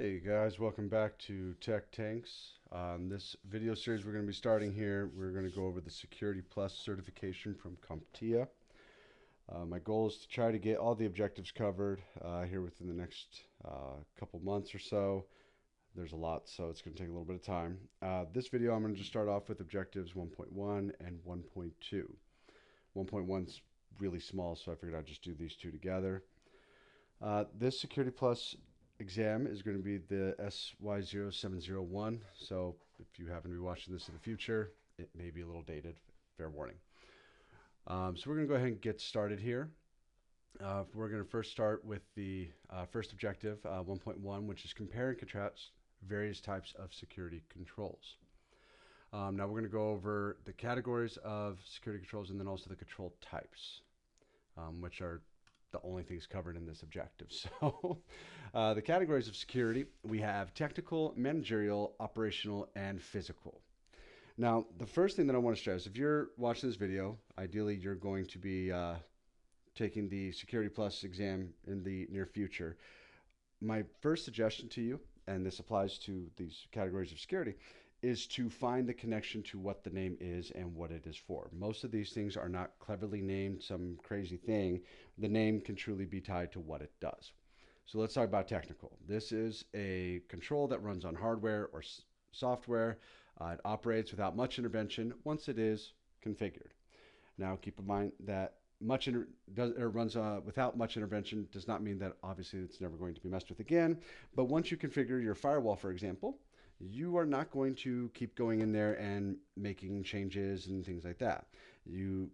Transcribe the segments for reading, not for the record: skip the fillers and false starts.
Hey guys, welcome back to Tech Tanks. This video series we're going to be starting here, we're going to go over the Security Plus certification from CompTIA. My goal is to try to get all the objectives covered here within the next couple months or so. There's a lot, so it's going to take a little bit of time. This video I'm going to just start off with objectives 1.1 and 1.2. 1.1 is really small, so I figured I'd just do these two together. This Security Plus exam is going to be the SY0701. So if you happen to be watching this in the future, it may be a little dated. Fair warning. So we're going to go ahead and get started here. We're going to first start with the first objective, 1.1, which is compare and contrast various types of security controls. Now we're going to go over the categories of security controls and then also the control types, which are the only things covered in this objective. So the categories of security, we have technical, managerial, operational, and physical. Now, the first thing that I want to stress, if you're watching this video, ideally you're going to be taking the Security Plus exam in the near future. My first suggestion to you, and this applies to these categories of security, is to find the connection to what the name is and what it is for. Most of these things are not cleverly named some crazy thing. The name can truly be tied to what it does. So let's talk about technical. This is a control that runs on hardware or software. It operates without much intervention once it is configured. Now keep in mind that runs without much intervention does not mean that obviously it's never going to be messed with again. But once you configure your firewall, for example, you are not going to keep going in there and making changes and things like that. You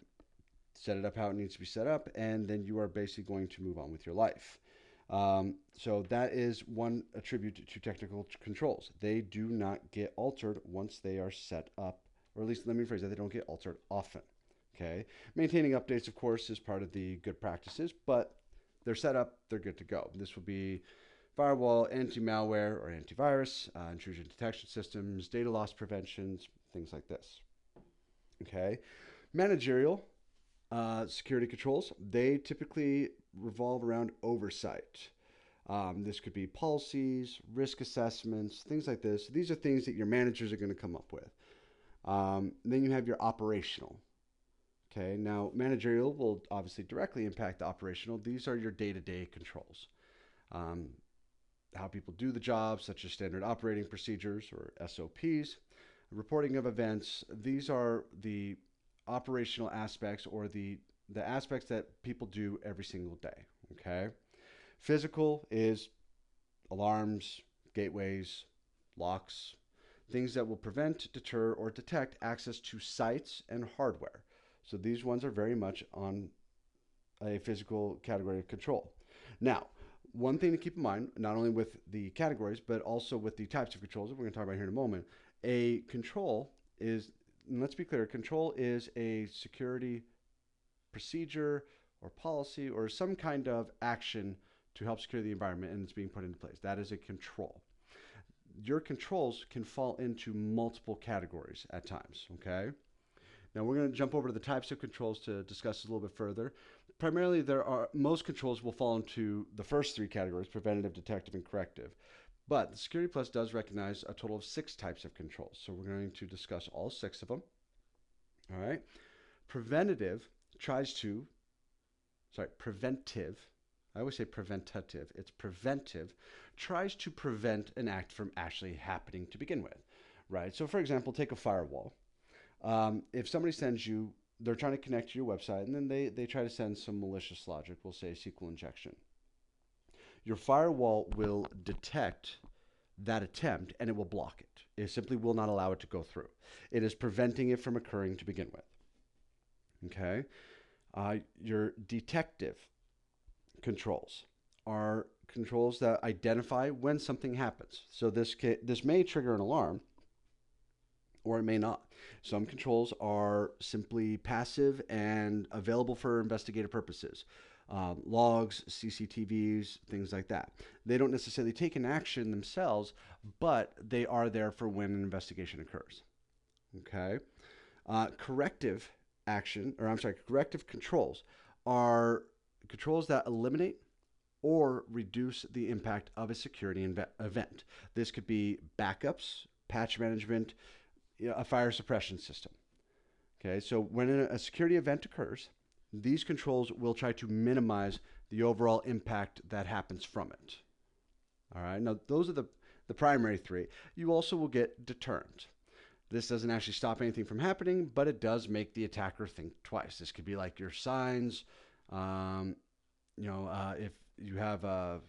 set it up how it needs to be set up, and then you are basically going to move on with your life. So that is one attribute to technical controls. They do not get altered once they are set up, or at least let me rephrase that, they don't get altered often. Okay, maintaining updates, of course, is part of the good practices, but they're set up, they're good to go. This will be firewall, anti-malware or antivirus, intrusion detection systems, data loss preventions, things like this. Okay, managerial security controls, they typically revolve around oversight. This could be policies, risk assessments, things like this. These are things that your managers are going to come up with. Then you have your operational. Okay, now managerial will obviously directly impact the operational. These are your day-to-day controls. How people do the job, such as standard operating procedures or SOPs, reporting of events. These are the operational aspects or the aspects that people do every single day. Okay. Physical is alarms, gateways, locks, things that will prevent, deter, or detect access to sites and hardware. So these ones are very much on a physical category of control. Now, one thing to keep in mind, not only with the categories, but also with the types of controls that we're going to talk about here in a moment, a control is, and let's be clear, control is a security procedure or policy or some kind of action to help secure the environment and it's being put into place. That is a control. Your controls can fall into multiple categories at times, okay? Now we're going to jump over to the types of controls to discuss this a little bit further. Primarily, most controls will fall into the first three categories: preventative, detective, and corrective. But the Security Plus does recognize a total of 6 types of controls. So we're going to discuss all 6 of them. All right. Preventative tries to, preventive. I always say preventative. It's preventive. Tries to prevent an act from actually happening to begin with, right? So for example, take a firewall. If somebody sends you, they're trying to connect to your website, and then they try to send some malicious logic, we'll say SQL injection. Your firewall will detect that attempt and it will block it. It simply will not allow it to go through. It is preventing it from occurring to begin with. Okay? Your detective controls are controls that identify when something happens. So this may trigger an alarm, or it may not. Some controls are simply passive and available for investigative purposes. Logs, CCTVs, things like that. They don't necessarily take an action themselves, but they are there for when an investigation occurs. Okay. Corrective action, or I'm sorry, corrective controls are controls that eliminate or reduce the impact of a security event. This could be backups, patch management, a fire suppression system. Okay, so when a security event occurs, these controls will try to minimize the overall impact that happens from it. All right, now those are the primary three. You also will get deterrent. This doesn't actually stop anything from happening, but it does make the attacker think twice. This could be like your signs. If you have a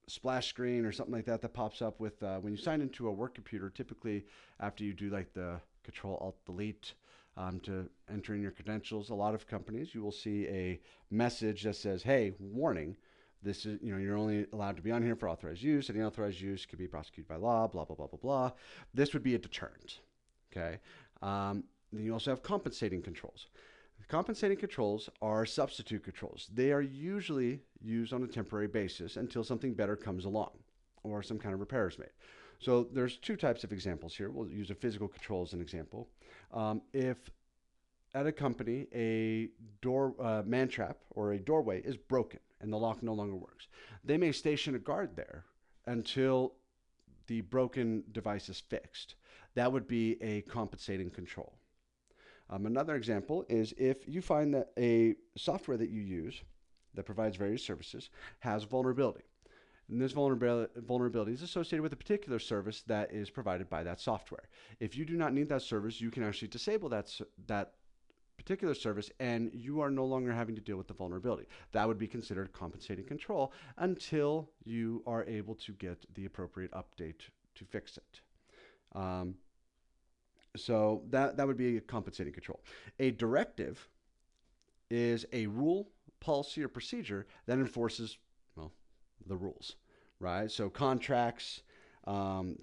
splash screen or something like that that pops up with when you sign into a work computer, typically after you do like the Control-Alt-Delete to enter in your credentials, a lot of companies, you will see a message that says, hey, warning, this is, you're only allowed to be on here for authorized use. Any authorized use could be prosecuted by law, blah, blah, blah, blah, blah. This would be a deterrent, okay? Then you also have compensating controls. Compensating controls are substitute controls. They are usually used on a temporary basis until something better comes along or some kind of repair is made. So there's two types of examples here. We'll use a physical control as an example. If at a company a door man trap or a doorway is broken and the lock no longer works, they may station a guard there until the broken device is fixed. That would be a compensating control. Another example is if you find that a software that you use that provides various services has vulnerability. And this vulnerability is associated with a particular service that is provided by that software. If you do not need that service, you can actually disable that particular service and you are no longer having to deal with the vulnerability. That would be considered compensating control until you are able to get the appropriate update to fix it. So that would be a compensating control. A directive is a rule, policy, or procedure that enforces, well, the rules, right? So contracts,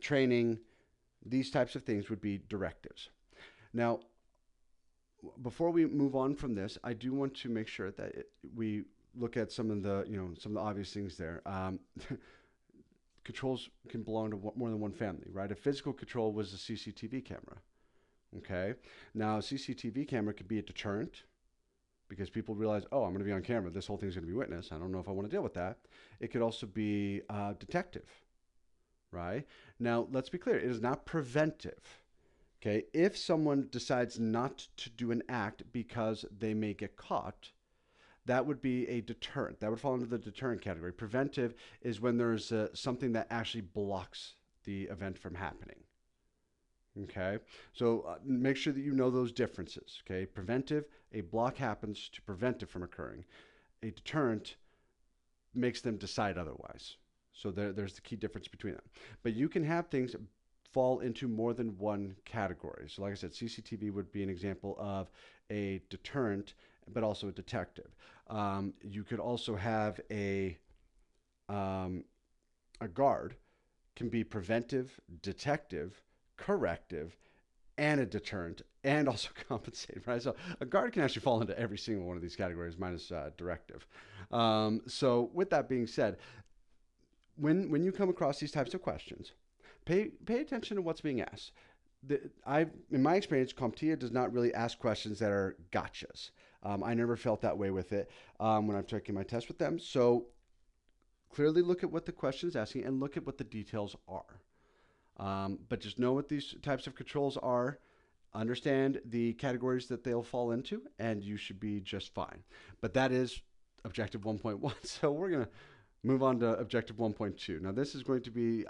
training, these types of things would be directives. Now, before we move on from this, I do want to make sure that we look at some of the obvious things there. Controls can belong to more than one family, right? A physical control was a CCTV camera. Okay. Now, a CCTV camera could be a deterrent because people realize, oh, I'm going to be on camera. This whole thing's going to be witnessed. I don't know if I want to deal with that. It could also be detective, right? Now, let's be clear. It is not preventive. Okay. If someone decides not to do an act because they may get caught, that would be a deterrent. That would fall into the deterrent category. Preventive is when there's something that actually blocks the event from happening. Okay, so make sure that you know those differences. Okay, preventive, a block happens to prevent it from occurring. A deterrent makes them decide otherwise. So there's the key difference between them. But you can have things fall into more than one category. So like I said, CCTV would be an example of a deterrent, but also a detective. You could also have a guard can be preventive, detective, corrective, and a deterrent, and also compensated, right? So a guard can actually fall into every single one of these categories minus directive. So with that being said, when you come across these types of questions, pay attention to what's being asked. In my experience, CompTIA does not really ask questions that are gotchas. I never felt that way with it when I've taken my test with them. So clearly look at what the question is asking and look at what the details are. But just know what these types of controls are, understand the categories that they'll fall into, and you should be just fine. But that is Objective 1.1. So we're going to move on to Objective 1.2. Now this is going to be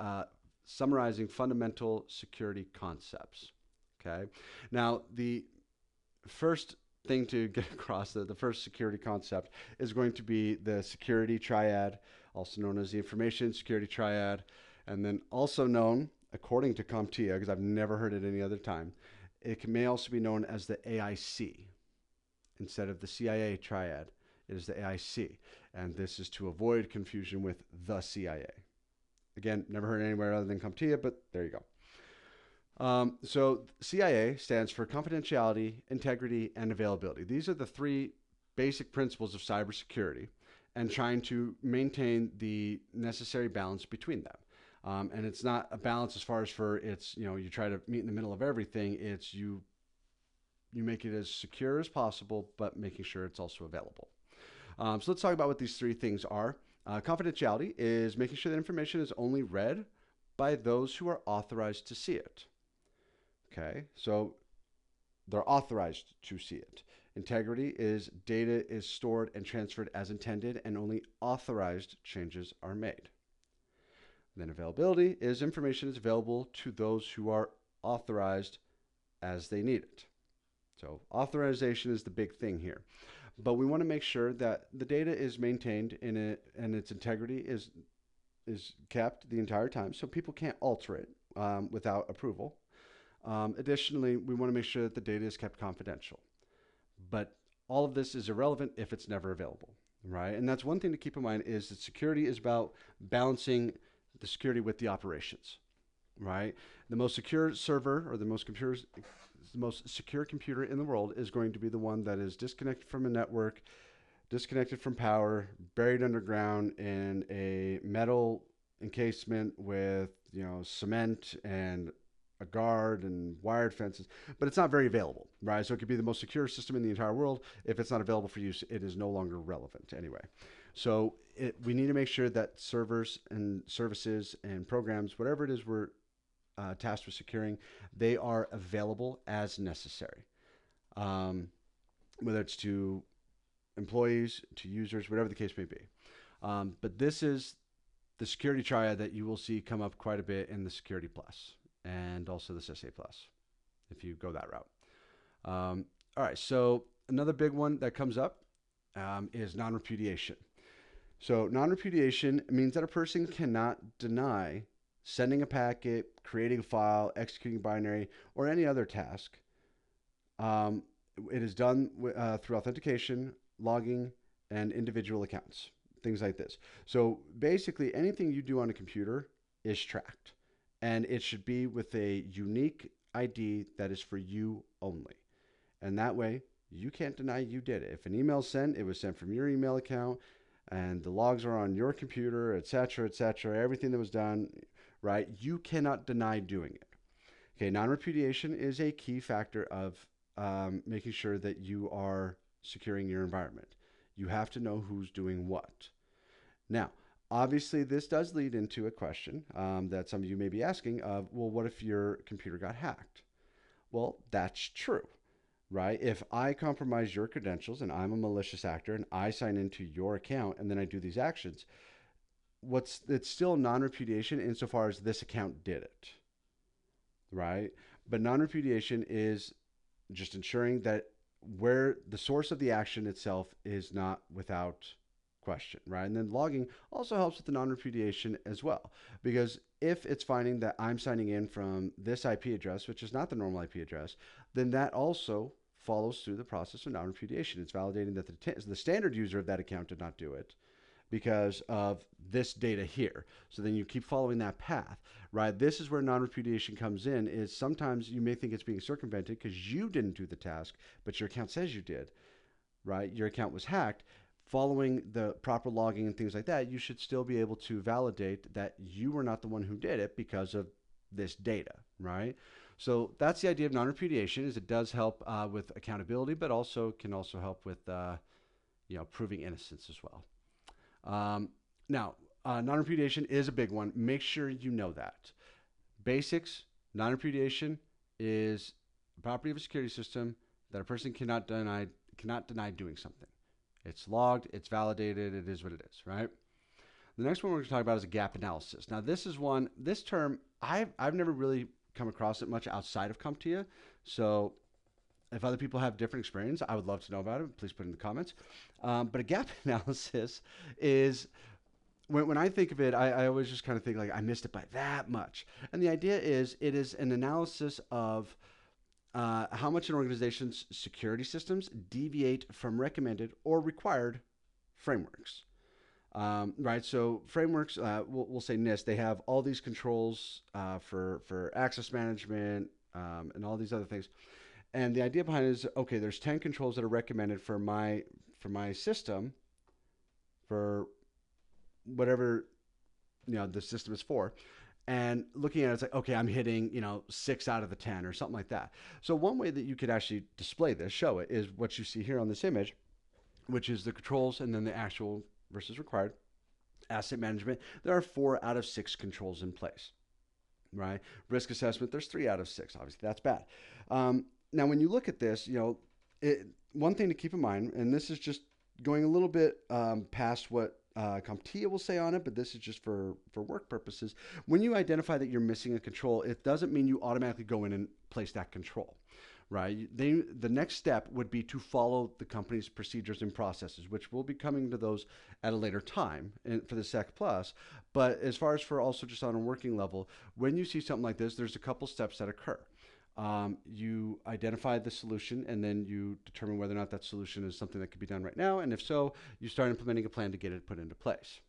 summarizing fundamental security concepts. Okay. Now the first thing to get across, the first security concept is going to be the security triad, also known as the information security triad, and then also known, according to CompTIA, because I've never heard it any other time, it may also be known as the AIC. Instead of the CIA triad, it is the AIC. And this is to avoid confusion with the CIA. Again, never heard anywhere other than CompTIA, but there you go. So CIA stands for confidentiality, integrity, and availability. These are the three basic principles of cybersecurity and trying to maintain the necessary balance between them. And it's not a balance as far as for it's, you try to meet in the middle of everything. It's you make it as secure as possible, but making sure it's also available. So let's talk about what these three things are. Confidentiality is making sure that information is only read by those who are authorized to see it. Okay, so they're authorized to see it. Integrity is data is stored and transferred as intended, and only authorized changes are made. Then availability is information is available to those who are authorized as they need it. So authorization is the big thing here. But we want to make sure that the data is maintained in it and its integrity is kept the entire time, so people can't alter it without approval. Additionally, we want to make sure that the data is kept confidential. But all of this is irrelevant if it's never available, right? And that's one thing to keep in mind is that security is about balancing the security with the operations, right? The most secure server or the most secure computer in the world is going to be the one that is disconnected from a network, disconnected from power, buried underground in a metal encasement with, cement and a guard and wired fences, but it's not very available, right? So it could be the most secure system in the entire world. If it's not available for use, it is no longer relevant anyway. So we need to make sure that servers and services and programs, whatever it is we're tasked with securing, they are available as necessary. Whether it's to employees, to users, whatever the case may be. But this is the security triad that you will see come up quite a bit in the Security Plus and also the SSA Plus, if you go that route. All right, so another big one that comes up is non-repudiation. So non-repudiation means that a person cannot deny sending a packet, creating a file, executing binary, or any other task. It is done through authentication, logging, and individual accounts, things like this. So basically, anything you do on a computer is tracked, and it should be with a unique ID that is for you only. And that way, you can't deny you did it. If an email is sent, it was sent from your email account, and the logs are on your computer, etc., etc., everything that was done, right? You cannot deny doing it. Okay, non-repudiation is a key factor of making sure that you are securing your environment. You have to know who's doing what. Now, obviously, this does lead into a question that some of you may be asking of, well, what if your computer got hacked? Well, that's true, right? If I compromise your credentials and I'm a malicious actor and I sign into your account and then I do these actions, it's still non-repudiation insofar as this account did it, right? But non-repudiation is just ensuring that where the source of the action itself is not without question, right? And then logging also helps with the non-repudiation as well, because if it's finding that I'm signing in from this IP address, which is not the normal IP address, then that also follows through the process of non-repudiation. It's validating that the standard user of that account did not do it because of this data here. So then you keep following that path, right? This is where non-repudiation comes in, is sometimes you may think it's being circumvented because you didn't do the task, but your account says you did, right? Your account was hacked. Following the proper logging and things like that, you should still be able to validate that you were not the one who did it because of this data, right? So that's the idea of non-repudiation, is it does help with accountability, but also can also help with proving innocence as well. Now, non-repudiation is a big one. Make sure you know that. Basics, non-repudiation is a property of a security system that a person cannot deny doing something. It's logged, it's validated, it is what it is, right? The next one we're going to talk about is a gap analysis. Now, this term, I've never really come across it much outside of CompTIA. So if other people have different experience, I would love to know about it. Please put it in the comments. But a gap analysis is, when I think of it, I always just kind of think like I missed it by that much. And the idea is it is an analysis of how much an organization's security systems deviate from recommended or required frameworks. Right, so frameworks, we'll say NIST, they have all these controls for access management and all these other things. And the idea behind it is, okay, there's 10 controls that are recommended for my system, for whatever the system is for. And looking at it, it's like, okay, I'm hitting 6 out of the 10 or something like that. So one way that you could actually display this, show it, is what you see here on this image, which is the controls and then the actual versus required. Asset management, there are 4 out of 6 controls in place, right? Risk assessment, there's 3 out of 6. Obviously, that's bad. Now, when you look at this, one thing to keep in mind, and this is just going a little bit past what CompTIA will say on it, but this is just for work purposes. When you identify that you're missing a control, it doesn't mean you automatically go in and place that control, right? The next step would be to follow the company's procedures and processes, which we'll be coming to those at a later time for the SEC Plus. But as far as for also just on a working level, when you see something like this, there's a couple steps that occur. You identify the solution, and then you determine whether or not that solution is something that could be done right now. And if so, you start implementing a plan to get it put into place.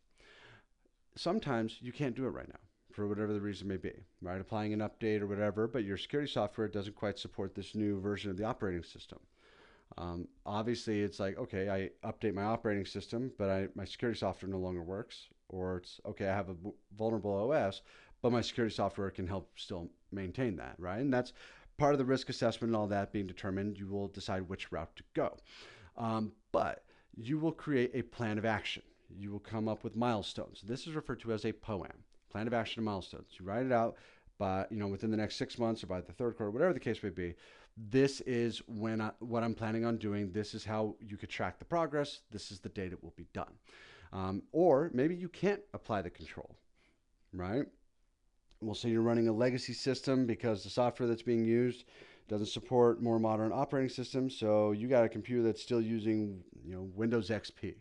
Sometimes you can't do it right now for whatever the reason may be, right? Applying an update or whatever, but your security software doesn't quite support this new version of the operating system. Obviously, it's like, okay, I update my operating system, but my security software no longer works. Or it's, okay, I have a vulnerable OS, but my security software can help still maintain that, right? And that's part of the risk assessment and all that being determined. You will decide which route to go. But you will create a plan of action. You will come up with milestones. This is referred to as a POAM, plan of action and milestones. You write it out by, within the next 6 months or by the third quarter, whatever the case may be. This is what I'm planning on doing. This is how you could track the progress. This is the date it will be done. Or maybe you can't apply the control, right? We'll say you're running a legacy system because the software that's being used doesn't support more modern operating systems. So you got a computer that's still using, Windows XP.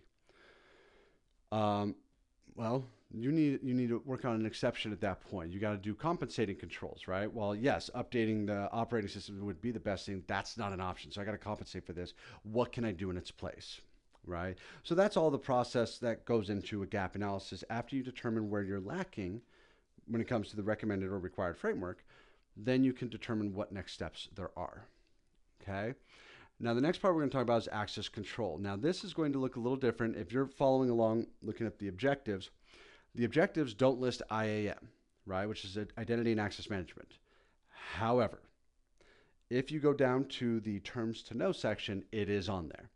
Well, you need to work on an exception at that point. You got to do compensating controls, right? Well, yes, updating the operating system would be the best thing. That's not an option. So I got to compensate for this. What can I do in its place? Right? So that's all the process that goes into a gap analysis. After you determine where you're lacking when it comes to the recommended or required framework, then you can determine what next steps there are. Okay? Now, the next part we're going to talk about is access control. Now, this is going to look a little different. If you're following along, looking at the objectives don't list IAM, right, which is Identity and Access Management. However, if you go down to the Terms to Know section, it is on there.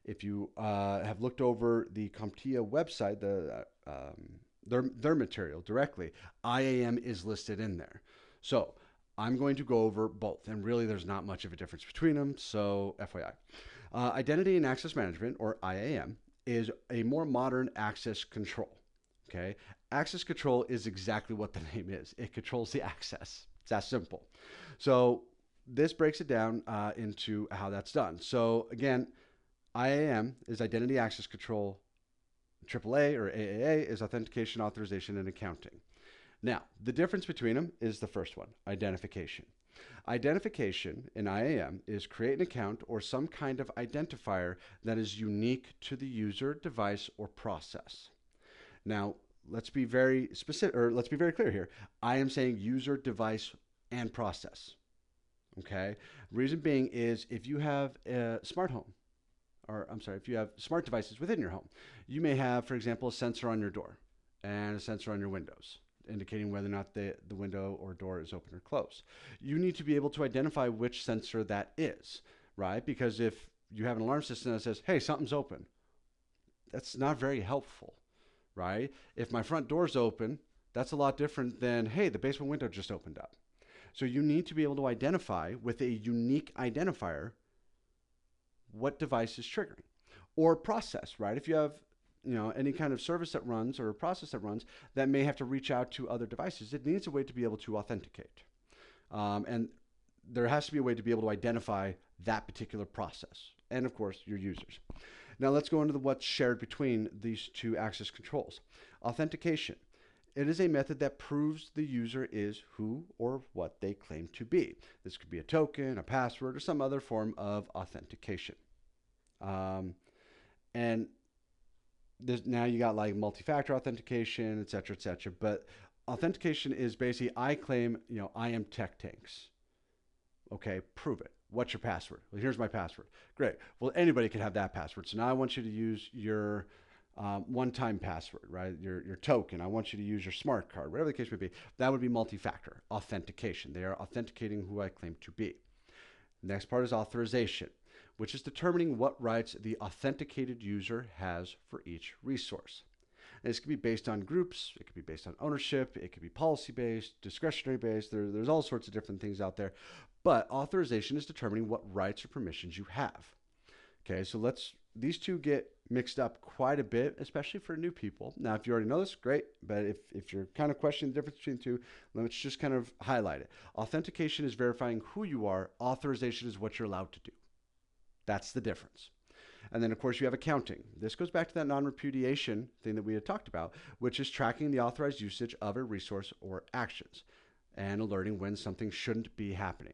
If you have looked over the CompTIA website, their material directly, IAM is listed in there. So I'm going to go over both, and really there's not much of a difference between them, so FYI. Identity and Access Management, or IAM, is a more modern access control. Okay, access control is exactly what the name is. It controls the access. It's that simple. So this breaks it down into how that's done. So again, IAM is Identity Access Control. AAA or AAA is Authentication, Authorization, and Accounting. Now, the difference between them is the first one, identification. Identification in IAM is create an account or some kind of identifier that is unique to the user, device, or process. Now, let's be very specific, or let's be very clear here. I am saying user, device, and process. Okay? Reason being is if you have a smart home, if you have smart devices within your home, you may have, for example, a sensor on your door and a sensor on your windows, indicating whether or not the window or door is open or closed. You need to be able to identify which sensor that is, right? Because if you have an alarm system that says, hey, something's open, that's not very helpful, right? If my front door's open, that's a lot different than, hey, the basement window just opened up. So you need to be able to identify with a unique identifier what device is triggering, or process, right? If you have, any kind of service that runs or a process that runs that may have to reach out to other devices, it needs a way to be able to authenticate. And there has to be a way to be able to identify that particular process and, of course, your users. Now let's go into what's shared between these two access controls. Authentication. It is a method that proves the user is who or what they claim to be. This could be a token, a password, or some other form of authentication. And now you got like multi-factor authentication, et cetera, et cetera. But authentication is basically, I claim, I am Tech Tanks. Okay, prove it. What's your password? Well, here's my password. Great. Well, anybody can have that password. So now I want you to use your one-time password, right? Your token. I want you to use your smart card, whatever the case may be. That would be multi-factor authentication. They are authenticating who I claim to be. Next part is authorization, which is determining what rights the authenticated user has for each resource. And this could be based on groups, it could be based on ownership, it could be policy based, discretionary based. There's all sorts of different things out there. But authorization is determining what rights or permissions you have. Okay, so these two get mixed up quite a bit, especially for new people. Now, if you already know this, great. But if you're kind of questioning the difference between the two, let's just kind of highlight it. Authentication is verifying who you are. Authorization is what you're allowed to do. That's the difference. And then, of course, you have accounting. This goes back to that non-repudiation thing that we had talked about, which is tracking the authorized usage of a resource or actions and alerting when something shouldn't be happening.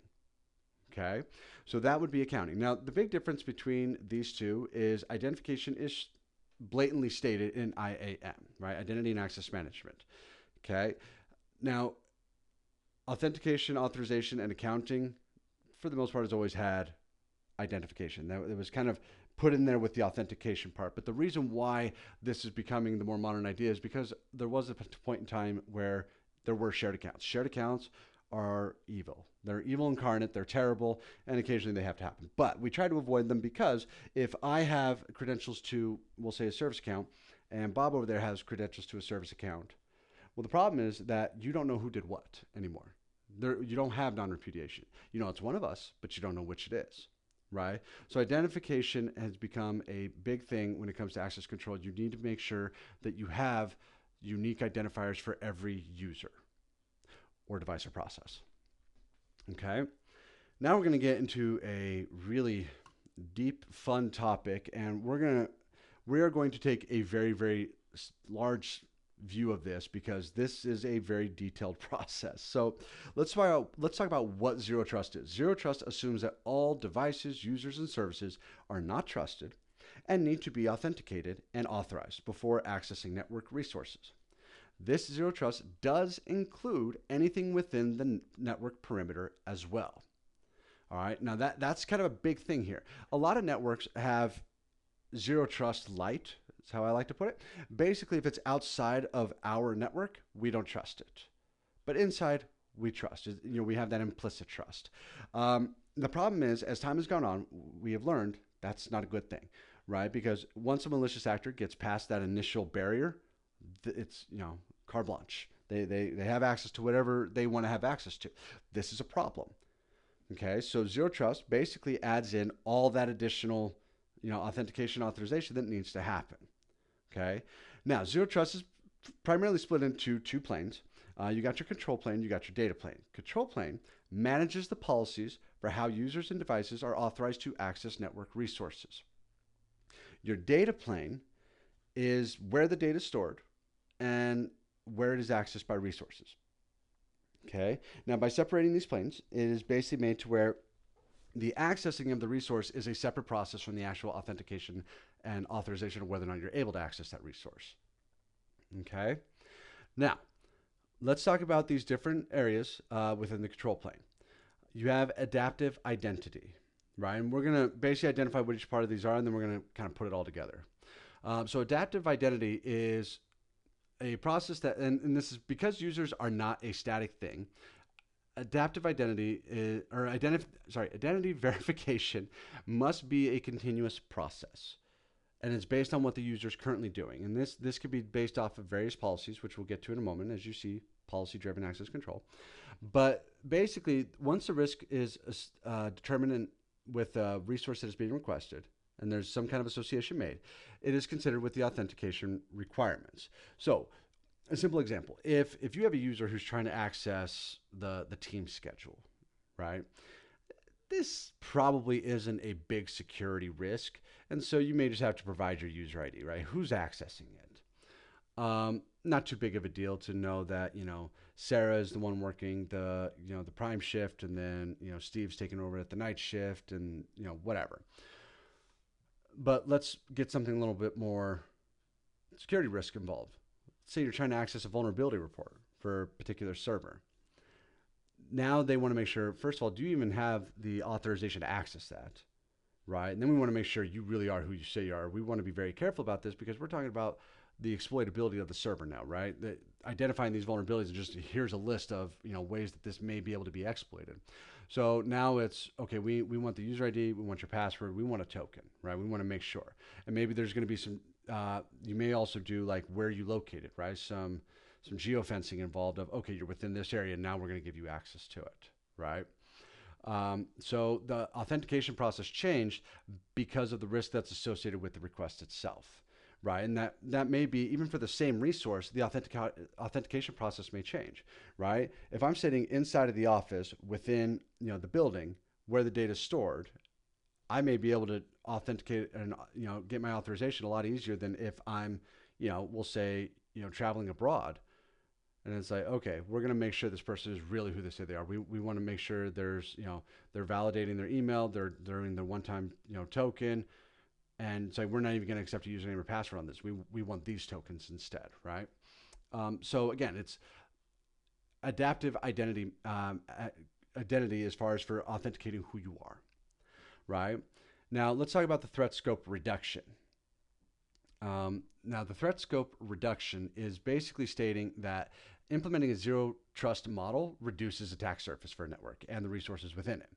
Okay, so that would be accounting. Now, the big difference between these two is identification is blatantly stated in IAM, right? Identity and Access Management. Okay, now authentication, authorization, and accounting, for the most part, has always had identification. That it was kind of put in there with the authentication part. But the reason why this is becoming the more modern idea is because there was a point in time where there were shared accounts. Shared accounts are evil. They're evil incarnate, they're terrible, and occasionally they have to happen. But we try to avoid them because if I have credentials to, we'll say, a service account, and Bob over there has credentials to a service account, well, the problem is that you don't know who did what anymore. You don't have non-repudiation. You know it's one of us, but you don't know which it is, right? So identification has become a big thing when it comes to access control. You need to make sure that you have unique identifiers for every user or device or process. Okay, now we're going to get into a really deep, fun topic, and we are going to take a very, very large view of this because this is a very detailed process. So let's talk about what zero trust is. Zero trust assumes that all devices, users, and services are not trusted and need to be authenticated and authorized before accessing network resources. This zero trust does include anything within the network perimeter as well. All right, now that's kind of a big thing here. A lot of networks have zero trust light, that's how I like to put it. Basically, if it's outside of our network, we don't trust it. But inside, we trust. You know, we have that implicit trust. The problem is, as time has gone on, we have learned that's not a good thing, right? Because once a malicious actor gets past that initial barrier, it's, you know, carte blanche. They have access to whatever they want to have access to. This is a problem. Okay, so zero trust basically adds in all that additional, you know, authentication authorization that needs to happen. Okay, now zero trust is primarily split into two planes. You got your control plane, you got your data plane. Control plane manages the policies for how users and devices are authorized to access network resources. Your data plane is where the data is stored and where it is accessed by resources. Okay, now by separating these planes, it is basically made to where the accessing of the resource is a separate process from the actual authentication and authorization of whether or not you're able to access that resource. Okay, now let's talk about these different areas within the control plane. You have adaptive identity, right? And we're going to basically identify what each part of these are, and then we're going to kind of put it all together. So adaptive identity is a process that, and this is because users are not a static thing. Adaptive identity is, or identity verification must be a continuous process, and it's based on what the user is currently doing. And this could be based off of various policies, which we'll get to in a moment, as you see, policy-driven access control. But basically, once the risk is determined with a resource that is being requested, and there's some kind of association made, it is considered with the authentication requirements. So a simple example, if you have a user who's trying to access the team schedule, right? This probably isn't a big security risk. And so you may just have to provide your user ID, right? Who's accessing it? Not too big of a deal to know that, you know, Sarah is the one working the prime shift, and then, you know, Steve's taking over at the night shift, and, you know, whatever. But let's get something a little bit more security risk involved. Let's say you're trying to access a vulnerability report for a particular server. Now they want to make sure, first of all, do you even have the authorization to access that, right? And then we want to make sure you really are who you say you are. We want to be very careful about this because we're talking about the exploitability of the server now, right? Identifying these vulnerabilities and just here's a list of, you know, ways that this may be able to be exploited. So now it's, okay, we want the user ID, we want your password, we want a token, right? We want to make sure. And maybe there's going to be some you may also do like where you located, right? Some geofencing involved of, okay, you're within this area. Now we're going to give you access to it, right? So the authentication process changed because of the risk that's associated with the request itself, right? And that may be even for the same resource, the authentication process may change, right? If I'm sitting inside of the office within the building where the data is stored, I may be able to authenticate and get my authorization a lot easier than if I'm we'll say traveling abroad. And it's like, okay, we're going to make sure this person is really who they say they are. We want to make sure there's, they're validating their email, they're doing the one-time, token. And so we're not even going to accept a username or password on this. We want these tokens instead, right? So again, it's adaptive identity, identity as far as for authenticating who you are, right? Now let's talk about the threat scope reduction. Now, the threat scope reduction is basically stating that implementing a zero trust model reduces attack surface for a network and the resources within it.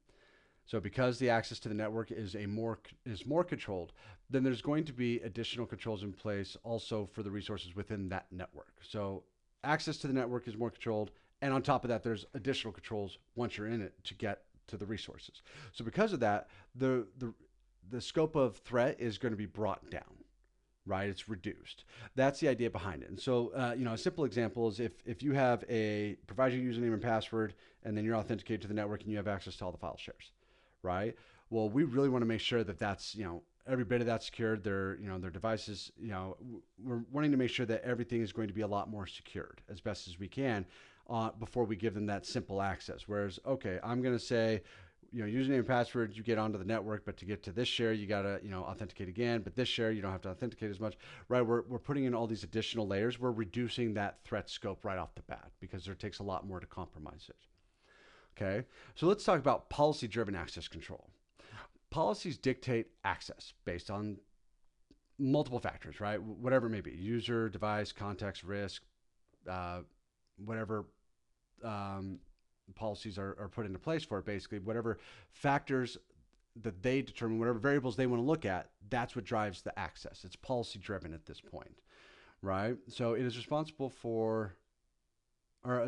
So because the access to the network is more controlled, then there's going to be additional controls in place also for the resources within that network. So access to the network is more controlled, and on top of that, there's additional controls once you're in it to get to the resources. So because of that, the scope of threat is going to be brought down. Right, it's reduced. That's the idea behind it. And so, a simple example is if you have provide your username and password, and then you're authenticated to the network and you have access to all the file shares, right? Well, we really want to make sure that that's every bit of that's secured. Their devices, we're wanting to make sure that everything is going to be a lot more secured as best as we can before we give them that simple access. Whereas, okay, I'm going to say, username and password, you get onto the network, but to get to this share, you got to, authenticate again. But this share, you don't have to authenticate as much, right? We're putting in all these additional layers. We're reducing that threat scope right off the bat because it takes a lot more to compromise it. Okay. So let's talk about policy-driven access control. Policies dictate access based on multiple factors, right? Whatever it may be, user, device, context, risk, whatever, policies are put into place for it, basically whatever factors that they determine, whatever variables they want to look at, that's what drives the access. It's policy driven at this point, right? So it is responsible for,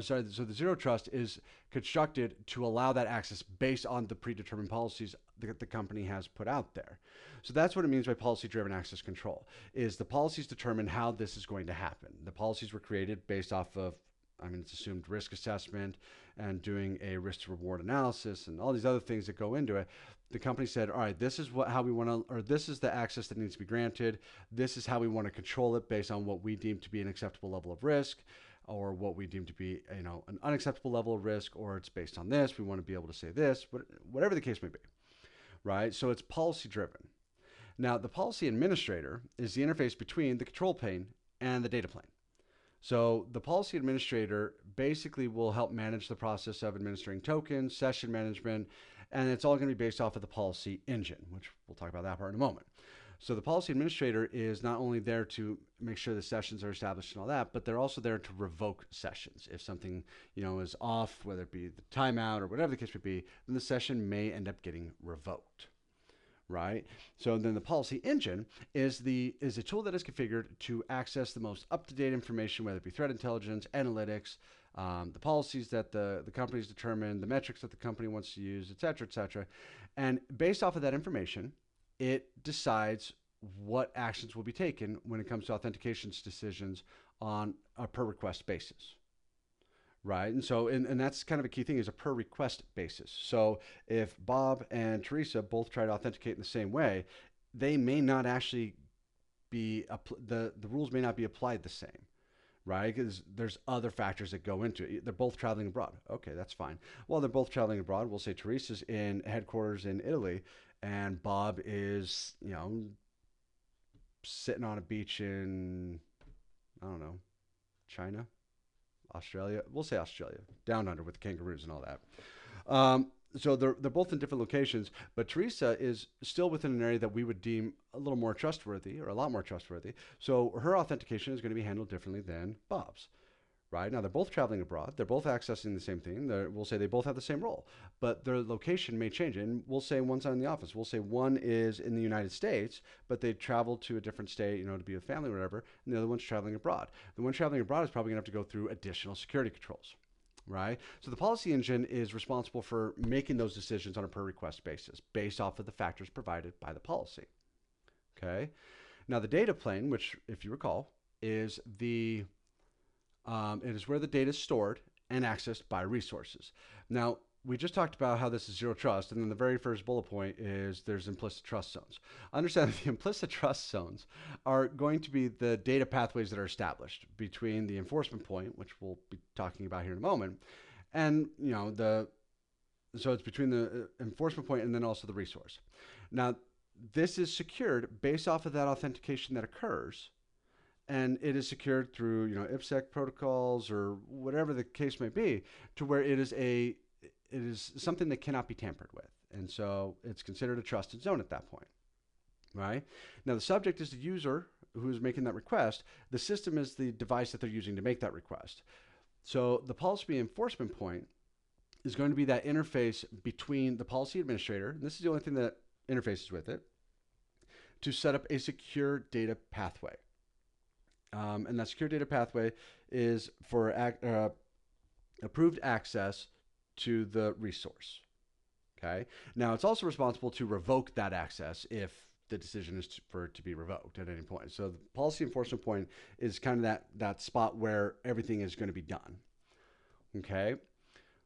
so the zero trust is constructed to allow that access based on the predetermined policies that the company has put out there. So that's what it means by policy driven access control, is the policies determine how this is going to happen. The policies were created based off of, it's assumed risk assessment and doing a risk to reward analysis and all these other things that go into it. The company said, all right, this is how we want to, or this is the access that needs to be granted. This is how we want to control it based on what we deem to be an acceptable level of risk, or what we deem to be, an unacceptable level of risk, or it's based on this. We want to be able to say this, whatever the case may be, right? So it's policy driven. Now, the policy administrator is the interface between the control plane and the data plane. So the policy administrator basically will help manage the process of administering tokens, session management, and it's all going to be based off of the policy engine, which we'll talk about that part in a moment. So the policy administrator is not only there to make sure the sessions are established and all that, but they're also there to revoke sessions. If something, is off, whether it be the timeout or whatever the case may be, then the session may end up getting revoked. Right? So then the policy engine is a tool that is configured to access the most up-to-date information, whether it be threat intelligence, analytics, the policies that the company's determined, the metrics that the company wants to use, et cetera, et cetera. And based off of that information, it decides what actions will be taken when it comes to authentication decisions on a per request basis. Right. And so, and that's kind of a key thing, is a per request basis. So if Bob and Teresa both try to authenticate in the same way, they may not actually be, the rules may not be applied the same, right? Because there's other factors that go into it. They're both traveling abroad. Okay, that's fine. Well, they're both traveling abroad. We'll say Teresa's in headquarters in Italy and Bob is, sitting on a beach in, I don't know, China. Australia, we'll say Australia, down under with the kangaroos and all that. So they're both in different locations, but Teresa is still within an area that we would deem a little more trustworthy, or a lot more trustworthy. So her authentication is going to be handled differently than Bob's, right? Now they're both traveling abroad. They're both accessing the same thing. We'll say they both have the same role, but their location may change. And we'll say one's not in the office. We'll say one is in the United States, but they traveled to a different state, to be with family or whatever, and the other one's traveling abroad. The one traveling abroad is probably going to have to go through additional security controls, right? So the policy engine is responsible for making those decisions on a per request basis based off of the factors provided by the policy. Okay. Now the data plane, which if you recall, is it is where the data is stored and accessed by resources. Now, we just talked about how this is zero trust, and then the very first bullet point is there's implicit trust zones. Understand that the implicit trust zones are going to be the data pathways that are established between the enforcement point, which we'll be talking about here in a moment, and so it's between the enforcement point and then also the resource. Now, this is secured based off of that authentication that occurs, and it is secured through IPsec protocols or whatever the case may be, to where it is something that cannot be tampered with, and so it's considered a trusted zone at that point, right? Now the subject is the user who is making that request. The system is the device that they're using to make that request. So the policy enforcement point is going to be that interface between the policy administrator, and this is the only thing that interfaces with it, to set up a secure data pathway. And that secure data pathway is for approved access to the resource. Okay. Now it's also responsible to revoke that access if the decision is for it to be revoked at any point. So the policy enforcement point is kind of that spot where everything is going to be done. Okay.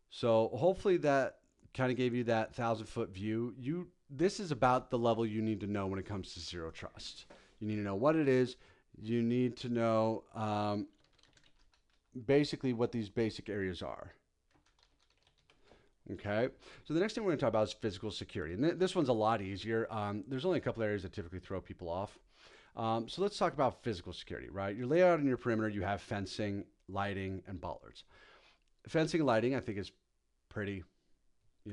So hopefully that kind of gave you that 1,000-foot view. This is about the level you need to know when it comes to zero trust. You need to know what it is. You need to know basically what these basic areas are. Okay, so the next thing we're going to talk about is physical security. And this one's a lot easier. There's only a couple areas that typically throw people off. So let's talk about physical security, right? Your layout and your perimeter, you have fencing, lighting, and bollards. Fencing and lighting, I think, is pretty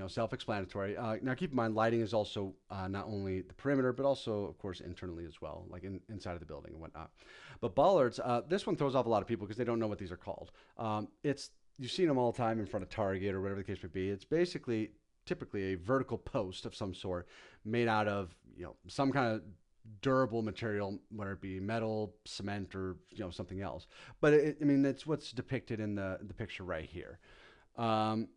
self-explanatory. Now, keep in mind, lighting is also not only the perimeter, but also, of course, internally as well, like inside of the building and whatnot. But bollards, this one throws off a lot of people because they don't know what these are called. You've seen them all the time in front of Target or whatever the case may be. It's basically, typically, a vertical post of some sort made out of, some kind of durable material, whether it be metal, cement, or something else. But that's what's depicted in the picture right here. And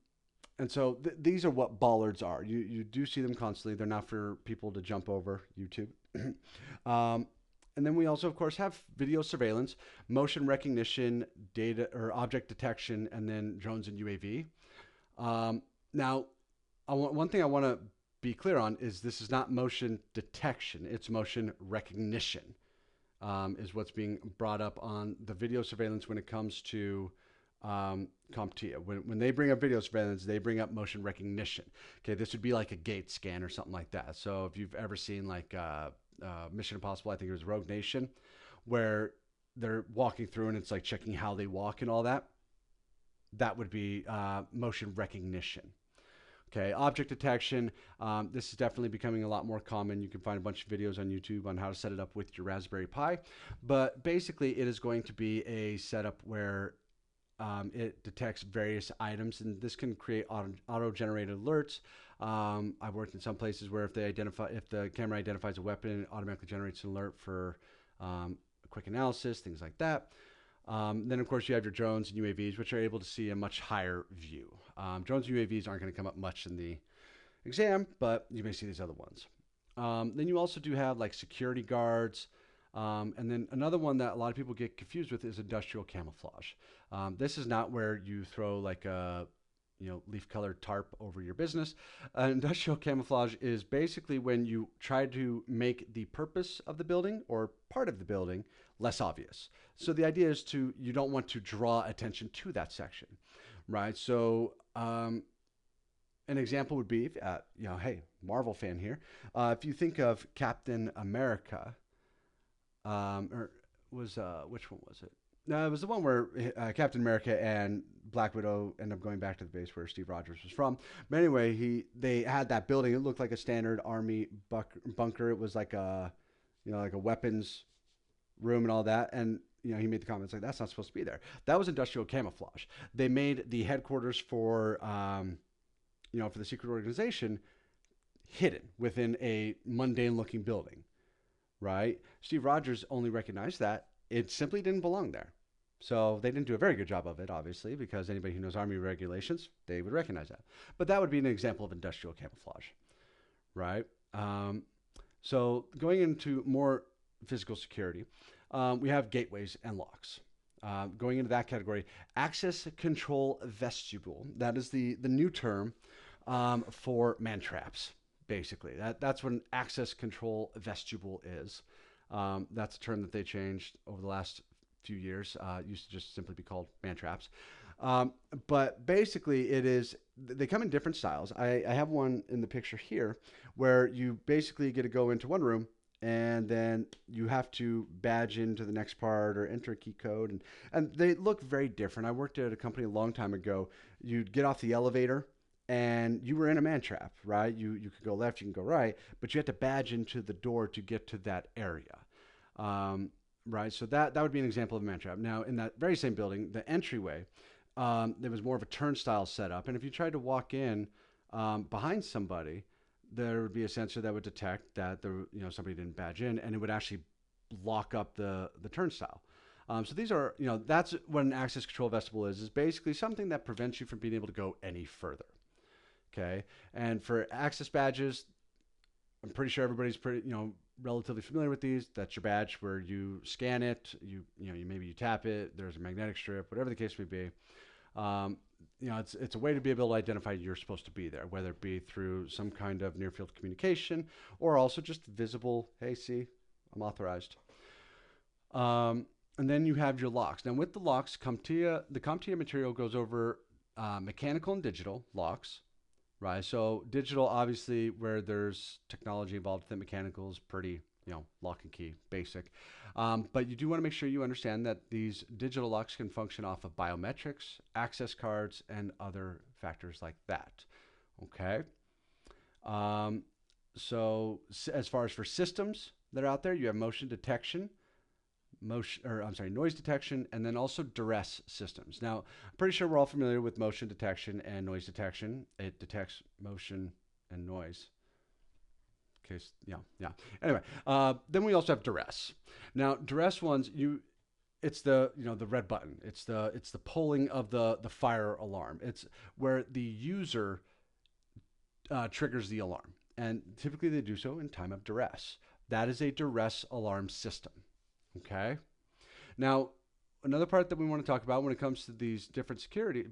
so these are what bollards are. You do see them constantly. They're not for people to jump over YouTube. And then we also, of course, have video surveillance, motion recognition, data or object detection, and then drones and UAV. Now, one thing I want to be clear on is this is not motion detection. It's motion recognition is what's being brought up on the video surveillance when it comes to CompTIA. When they bring up video surveillance, they bring up motion recognition. Okay, this would be like a gate scan or something like that. So if you've ever seen like Mission Impossible, I think it was Rogue Nation, where they're walking through and it's like checking how they walk and all that, that would be motion recognition. Okay, object detection. This is definitely becoming a lot more common. You can find a bunch of videos on YouTube on how to set it up with your Raspberry Pi. But basically, it is going to be a setup where it detects various items, and this can create auto-generated alerts. I've worked in some places where if the camera identifies a weapon, it automatically generates an alert for a quick analysis, things like that. Then, of course, you have your drones and UAVs, which are able to see a much higher view. Drones and UAVs aren't going to come up much in the exam, but you may see these other ones. Then you also do have like security guards. And then another one that a lot of people get confused with is industrial camouflage. This is not where you throw like a leaf-colored tarp over your business. Industrial camouflage is basically when you try to make the purpose of the building or part of the building less obvious. So the idea is you don't want to draw attention to that section, right? So an example would be, hey, Marvel fan here. If you think of Captain America, which one was it? No, it was the one where Captain America and Black Widow end up going back to the base where Steve Rogers was from. But anyway, they had that building. It looked like a standard army bunker. It was like a weapons room and all that. And he made the comments like that's not supposed to be there. That was industrial camouflage. They made the headquarters for for the secret organization hidden within a mundane looking building, right? Steve Rogers only recognized that it simply didn't belong there. So they didn't do a very good job of it, obviously, because anybody who knows Army regulations, they would recognize that. But that would be an example of industrial camouflage, right? So going into more physical security, we have gateways and locks. Going into that category, access control vestibule. That is the new term for man traps. Basically, that's what an access control vestibule is. That's a term that they changed over the last few years. It used to just simply be called man traps. But basically, they come in different styles. I have one in the picture here where you basically get to go into one room and then you have to badge into the next part or enter a key code. And they look very different. I worked at a company a long time ago. You'd get off the elevator and you were in a man trap, right? You could go left, you can go right, but you had to badge into the door to get to that area. Right, so that would be an example of a man trap. Now, in that very same building, the entryway, there was more of a turnstile setup, and if you tried to walk in behind somebody, there would be a sensor that would detect that somebody didn't badge in, and it would actually lock up the turnstile. So these are, that's what an access control vestibule is basically something that prevents you from being able to go any further. Okay, and for access badges, I'm pretty sure everybody's relatively familiar with these. That's your badge where you scan it, maybe you tap it, there's a magnetic strip, whatever the case may be. It's a way to be able to identify you're supposed to be there, whether it be through some kind of near field communication or also just visible, hey, see, I'm authorized. And then you have your locks. Now with the locks, the CompTIA material goes over mechanical and digital locks. Right, so digital, obviously, where there's technology involved with it, mechanical is pretty, lock and key, basic. But you do want to make sure you understand that these digital locks can function off of biometrics, access cards, and other factors like that. Okay. So as far as for systems that are out there, you have motion detection, noise detection, and then also duress systems. Now, I'm pretty sure we're all familiar with motion detection and noise detection. It detects motion and noise. Okay, yeah. Anyway, then we also have duress. Now, duress ones, it's the the red button. It's the pulling of the fire alarm. It's where the user triggers the alarm, and typically they do so in time of duress. That is a duress alarm system. Okay. Now, another part that we want to talk about when it comes to these different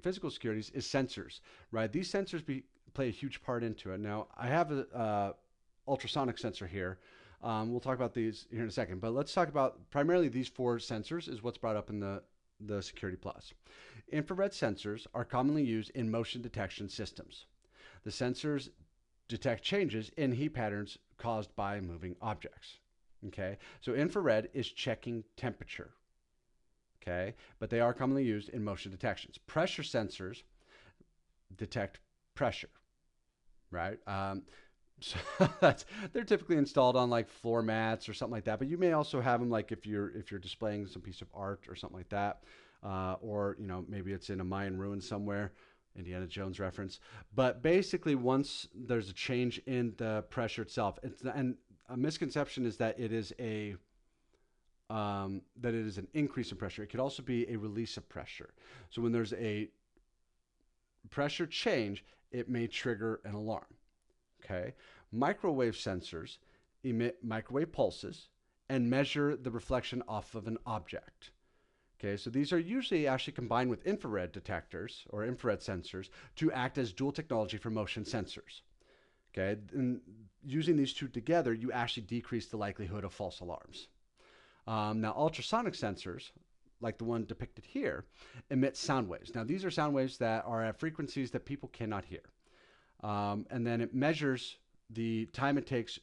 physical securities is sensors, right? These sensors play a huge part into it. Now, I have a ultrasonic sensor here. We'll talk about these here in a second, but let's talk about primarily these 4 sensors is what's brought up in the Security Plus. Infrared sensors are commonly used in motion detection systems. The sensors detect changes in heat patterns caused by moving objects. Okay, so infrared is checking temperature. Okay, but they are commonly used in motion detections. Pressure sensors detect pressure, right? So they're typically installed on like floor mats or something like that. But you may also have them like if you're displaying some piece of art or something like that, or maybe it's in a Mayan ruin somewhere. Indiana Jones reference. But basically, once there's a change in the pressure itself, and a misconception is that it is an increase in pressure. It could also be a release of pressure. So when there's a pressure change, it may trigger an alarm. Okay. Microwave sensors emit microwave pulses and measure the reflection off of an object. Okay, so these are usually actually combined with infrared detectors or infrared sensors to act as dual technology for motion sensors. Okay, and using these two together, you actually decrease the likelihood of false alarms. Now, ultrasonic sensors, like the one depicted here, emit sound waves. Now, these are sound waves that are at frequencies that people cannot hear. And then it measures the time it takes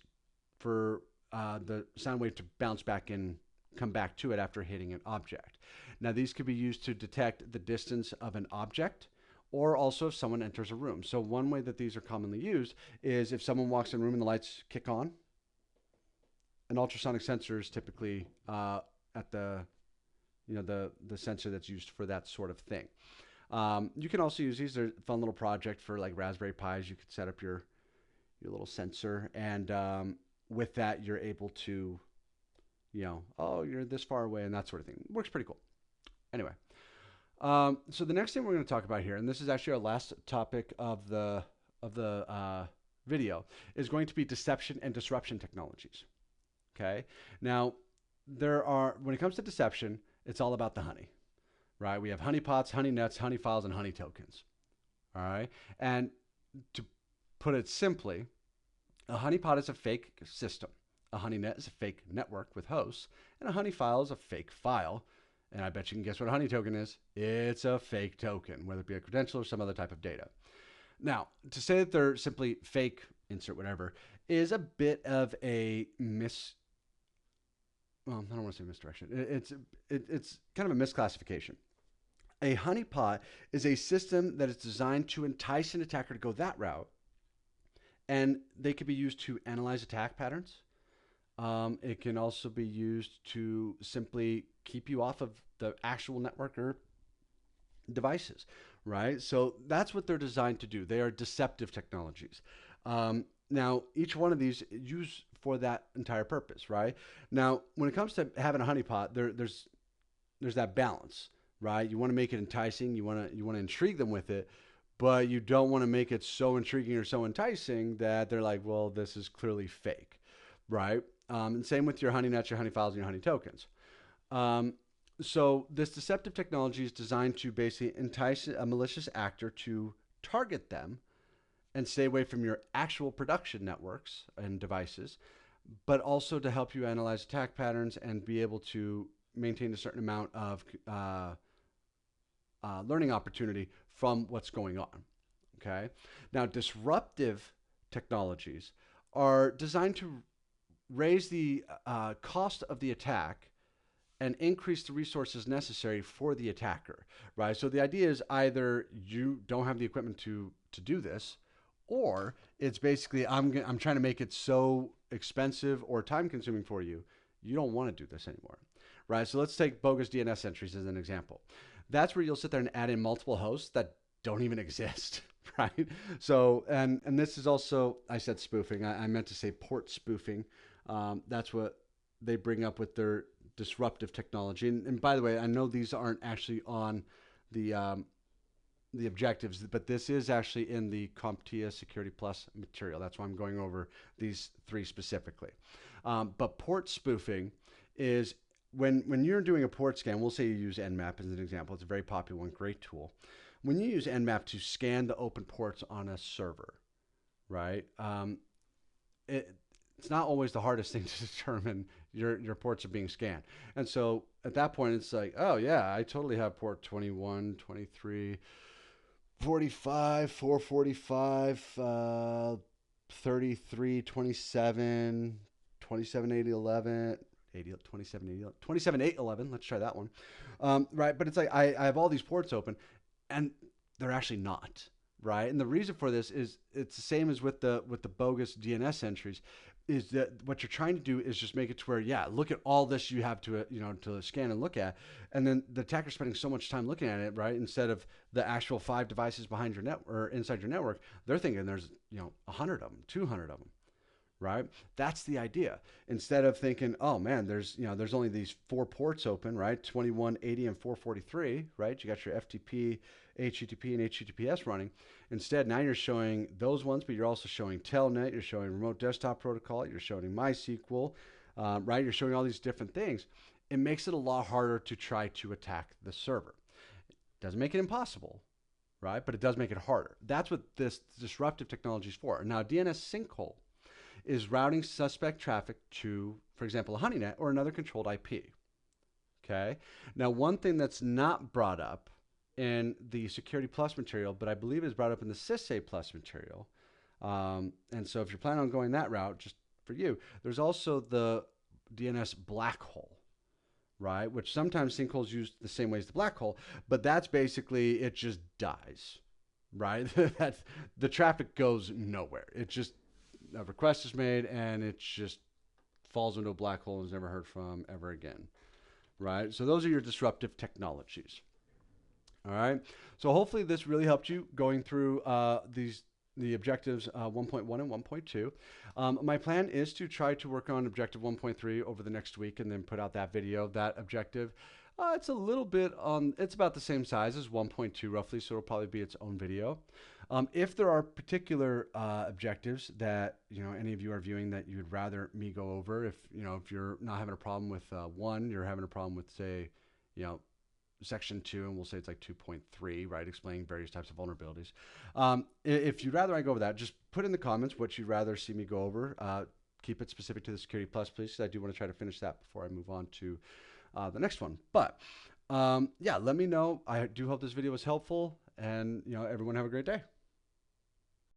for the sound wave to bounce back and come back to it after hitting an object. Now, these could be used to detect the distance of an object or also if someone enters a room. So one way that these are commonly used is if someone walks in a room and the lights kick on, an ultrasonic sensor is typically at the the sensor that's used for that sort of thing. You can also use these. They're a fun little project for like Raspberry Pis. You could set up your little sensor, and with that, you're able to, oh, you're this far away and that sort of thing. Works pretty cool. Anyway, so the next thing we're going to talk about here, and this is actually our last topic of the video, is going to be deception and disruption technologies. Okay. Now, when it comes to deception, it's all about the honey, right? We have honeypots, honey nets, honey files, and honey tokens. All right. And to put it simply, a honeypot is a fake system. A honey net is a fake network with hosts, and a honey file is a fake file. And I bet you can guess what a honey token is. It's a fake token, whether it be a credential or some other type of data. Now, to say that they're simply fake, insert whatever, is a bit of a well, I don't want to say misdirection. It's kind of a misclassification. A honeypot is a system that is designed to entice an attacker to go that route, and they can be used to analyze attack patterns. It can also be used to simply keep you off of the actual network or devices, right? So that's what they're designed to do. They are deceptive technologies. Now, each one of these use for that entire purpose, right? Now, when it comes to having a honeypot, there's that balance, right? You want to make it enticing. You want to intrigue them with it, but you don't want to make it so intriguing or so enticing that they're like, well, this is clearly fake, right? And same with your honey nets, your honey files, and your honey tokens. So this deceptive technology is designed to basically entice a malicious actor to target them and stay away from your actual production networks and devices, but also to help you analyze attack patterns and be able to maintain a certain amount of learning opportunity from what's going on. Okay. Now, disruptive technologies are designed to raise the cost of the attack and increase the resources necessary for the attacker, right? So the idea is either you don't have the equipment to do this, or it's basically I'm trying to make it so expensive or time consuming for you, you don't want to do this anymore, right? So let's take bogus DNS entries as an example. That's where you'll sit there and add in multiple hosts that don't even exist, right? So, and this is also, I said spoofing, I meant to say port spoofing. That's what they bring up with their disruptive technology. And by the way, I know these aren't actually on the objectives, but this is actually in the CompTIA Security Plus material. That's why I'm going over these three specifically. But port spoofing is when you're doing a port scan. We'll say you use Nmap as an example. It's a very popular one, great tool. When you use Nmap to scan the open ports on a server, right? It's not always the hardest thing to determine your ports are being scanned. And so at that point, it's like, oh yeah, I totally have port 21, 23, 45, 445, 33, 27, 27, 80, 11, 80, 27, 80, 27, 8, 11. Let's try that one. Right. But it's like, I have all these ports open and they're actually not. Right. And the reason for this is it's the same as with the bogus DNS entries, is that what you're trying to do is just make it to where, yeah, look at all this you have to, to scan and look at. And then the attacker's spending so much time looking at it, right? Instead of the actual 5 devices behind your network or inside your network, they're thinking there's, 100 of them, 200 of them, right? That's the idea. Instead of thinking, oh man, there's only these 4 ports open, right? 21, 80, and 443, right? You got your FTP, HTTP, and HTTPS running. Instead, now you're showing those ones, but you're also showing Telnet, you're showing Remote Desktop Protocol, you're showing MySQL, right? You're showing all these different things. It makes it a lot harder to try to attack the server. It doesn't make it impossible, right? But it does make it harder. That's what this disruptive technology is for. Now, DNS sinkhole is routing suspect traffic to, for example, a honeynet or another controlled IP. Okay. Now, one thing that's not brought up in the Security Plus material, but I believe is brought up in the CISA Plus material. And so if you're planning on going that route, just for you, there's also the DNS black hole, right? Which sometimes sinkholes use the same way as the black hole, but that's basically, it just dies, right? That the traffic goes nowhere. It just, a request is made and it just falls into a black hole and is never heard from ever again. right? So those are your disruptive technologies. All right. So hopefully this really helped you going through the objectives 1.1 and 1.2. My plan is to try to work on objective 1.3 over the next week and then put out that video. That objective, it's a little bit it's about the same size as 1.2 roughly, so it'll probably be its own video. If there are particular objectives that any of you are viewing that you'd rather me go over, if you're not having a problem with one, you're having a problem with say, section 2, and we'll say it's like 2.3, right, explaining various types of vulnerabilities. If you'd rather I go over that, just put in the comments what you'd rather see me go over. Keep it specific to the Security Plus, please, because I do want to try to finish that before I move on to the next one. But yeah, let me know. I do hope this video was helpful, and everyone have a great day.